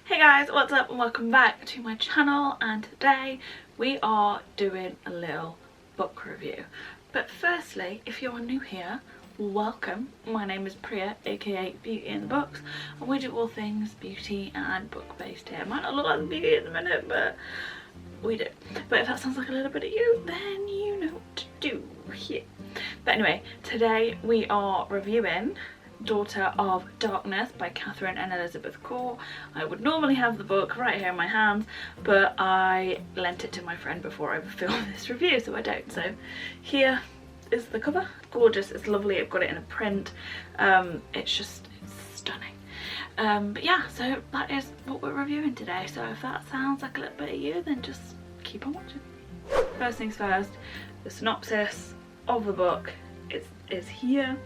Hey guys, what's up and welcome back to my channel, and today we are doing a little book review. But firstly, if you're new here, welcome. My name is Priya, aka Beauty in the Books, and we do all things beauty and book based here. Might not look like the beauty at the minute, but we do. But if that sounds like a little bit of you, then you know what to do here. But anyway, today we are reviewing Daughter of Darkness by Catherine and Elizabeth Core. I would normally have the book right here in my hands, but I lent it to my friend before I filmed this review, so I don't. So here is the cover. Gorgeous, it's lovely. I've got it in a print. It's stunning. But yeah, so that is what we're reviewing today. So if that sounds like a little bit of you, then just keep on watching. First things first, the synopsis of the book is here.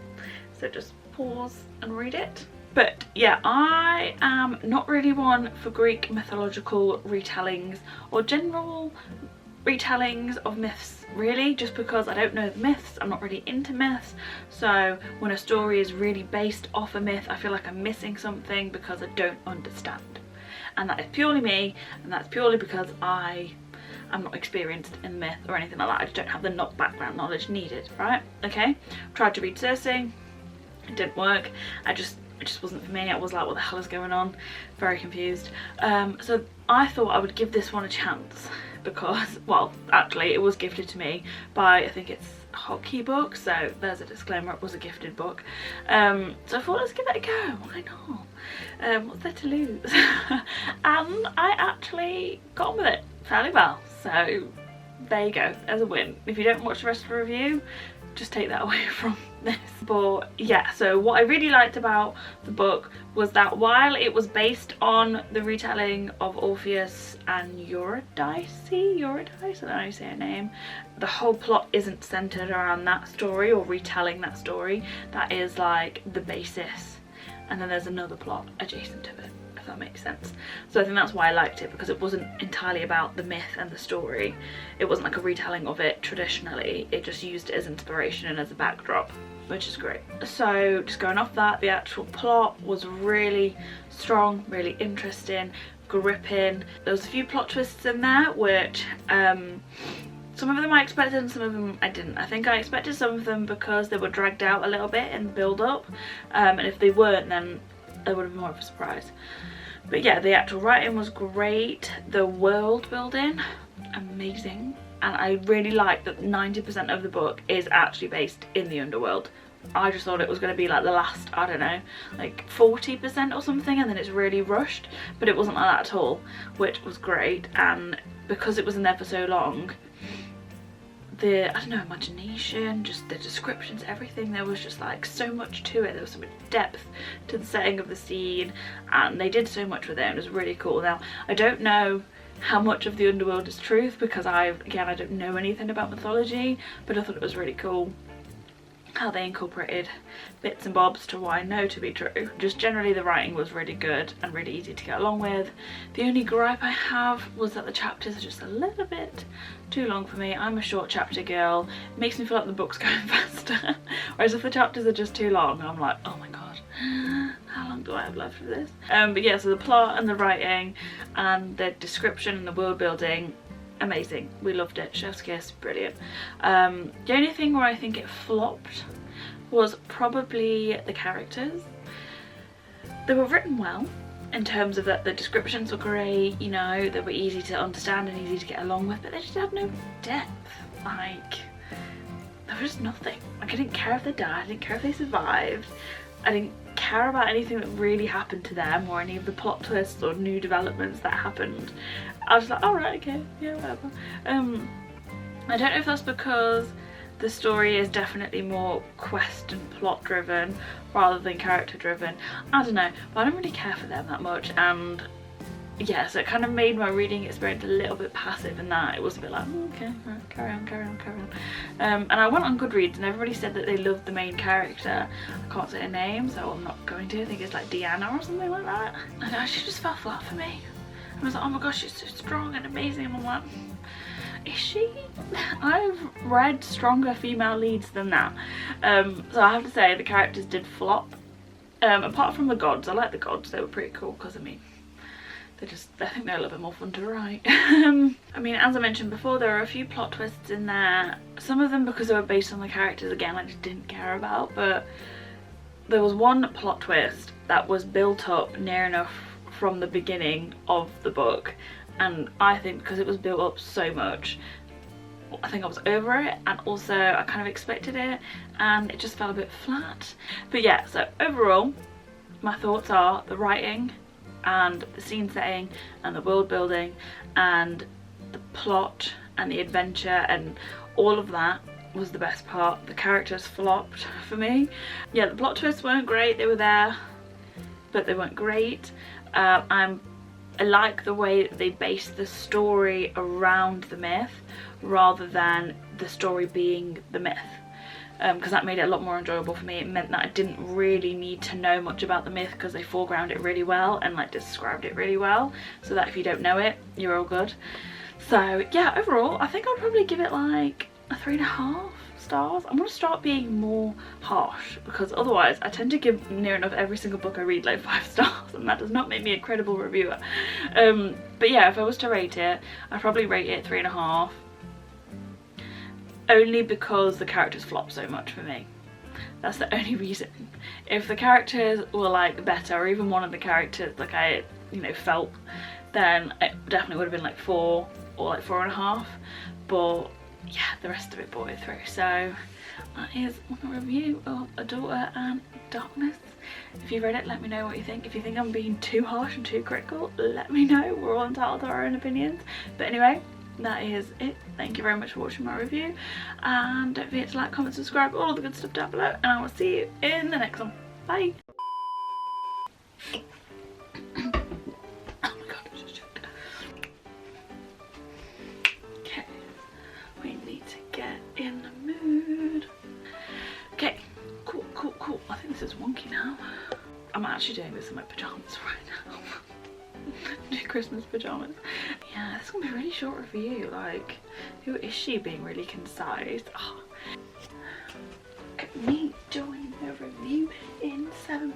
So just pause and read it. But yeah, I am not really one for Greek mythological retellings or general retellings of myths, really, just because I don't know the myths. I'm not really into myths, so when a story is really based off a myth, I feel like I'm missing something because I don't understand. And that is purely me, and that's purely because I'm not experienced in myth or anything like that. I just don't have the background knowledge needed, right? Okay, tried to read Circe. It didn't work. It just wasn't for me. I was like, what the hell is going on? Very confused. So I thought I would give this one a chance because, well, actually it was gifted to me by, I think it's Hockey Book, so there's a disclaimer, it was a gifted book. So I thought, let's give it a go, why not? What's there to lose? And I actually got on with it fairly well, so there you go, there's a win. If you don't watch the rest of the review, just take that away from this. But yeah, so what I really liked about the book was that while it was based on the retelling of Orpheus and Eurydice, I don't know how you say her name, the whole plot isn't centered around that story or retelling that story. That is like the basis, and then there's another plot adjacent to it, if that makes sense. So I think that's why I liked it, because it wasn't entirely about the myth and the story. It wasn't like a retelling of it traditionally, it just used it as inspiration and as a backdrop, which is great. So just going off that, the actual plot was really strong, really interesting, gripping. There was a few plot twists in there which some of them I expected and some of them I didn't. I think I expected some of them because they were dragged out a little bit in the build up, and if they weren't, then they would have been more of a surprise. But yeah, the actual writing was great, the world building amazing, and I really like that 90% of the book is actually based in the underworld. I just thought it was going to be like the last, I don't know, like 40% or something, and then it's really rushed, but it wasn't like that at all, which was great. And because it was in there for so long, the, I don't know, imagination, just the descriptions, everything, there was just like so much to it. There was so much depth to the setting of the scene, and they did so much with it, and it was really cool. Now, I don't know how much of the underworld is truth, because I don't know anything about mythology, but I thought it was really cool how they incorporated bits and bobs to what I know to be true. Just generally the writing was really good and really easy to get along with. The only gripe I have was that the chapters are just a little bit too long for me. I'm a short chapter girl. It makes me feel like the book's going faster. Whereas if the chapters are just too long, I'm like, oh my god, how long do I have left of this? But yeah, so the plot and the writing and the description and the world building, amazing. We loved it. Chef's kiss, brilliant. The only thing where I think it flopped was probably the characters. They were written well in terms of that the descriptions were great, you know, they were easy to understand and easy to get along with, but they just had no depth. Like, there was just nothing. Like, I didn't care if they died, I didn't care if they survived, I didn't care about anything that really happened to them or any of the plot twists or new developments that happened. I was like, alright, okay, yeah, whatever. I don't know if that's because the story is definitely more quest and plot driven rather than character driven. I don't know, but I don't really care for them that much, and yeah, so it kind of made my reading experience a little bit passive in that. It was a bit like, okay, right, carry on. And I went on Goodreads and everybody said that they loved the main character. I can't say her name, so I'm not going to. I think it's like Deanna or something like that. And she just fell flat for me. I was like, oh my gosh, she's so strong and amazing, and I'm like, is she? I've read stronger female leads than that. So I have to say the characters did flop. Apart from the gods, I like the gods, they were pretty cool, because I mean, I think they're a little bit more fun to write. I mean, as I mentioned before, there are a few plot twists in there. Some of them because they were based on the characters, again, I just didn't care about, but there was one plot twist that was built up near enough from the beginning of the book, and I think because it was built up so much, I think I was over it, and also I kind of expected it and it just fell a bit flat. But yeah, so overall my thoughts are the writing and the scene setting and the world building and the plot and the adventure and all of that was the best part. The characters flopped for me. Yeah, the plot twists weren't great, they were there but they weren't great. I like the way that they based the story around the myth rather than the story being the myth, because that made it a lot more enjoyable for me. It meant that I didn't really need to know much about the myth because they foreground it really well and like described it really well, so that if you don't know it, you're all good. So yeah, overall I think I'd probably give it like a 3.5 stars. I'm gonna start being more harsh because otherwise I tend to give near enough every single book I read like 5 stars, and that does not make me a credible reviewer. But yeah, if I was to rate it, I'd probably rate it 3.5, only because the characters flop so much for me. That's the only reason. If the characters were like better, or even one of the characters like I felt, then it definitely would have been like 4 or like 4.5, but yeah, the rest of it brought it through. So that is my review of A Daughter and Darkness. If you read it, let me know what you think. If you think I'm being too harsh and too critical, let me know. We're all entitled to our own opinions. But anyway, that is it. Thank you very much for watching my review, and don't forget to like, comment, subscribe, all of the good stuff down below, and I will see you in the next one. Bye. In the mood. Okay, cool. I think this is wonky now. I'm actually doing this in my pajamas right now. New Christmas pajamas. Yeah, this is gonna be a really short review. Like, who is she being really concise? Oh. Look at me doing a review in 7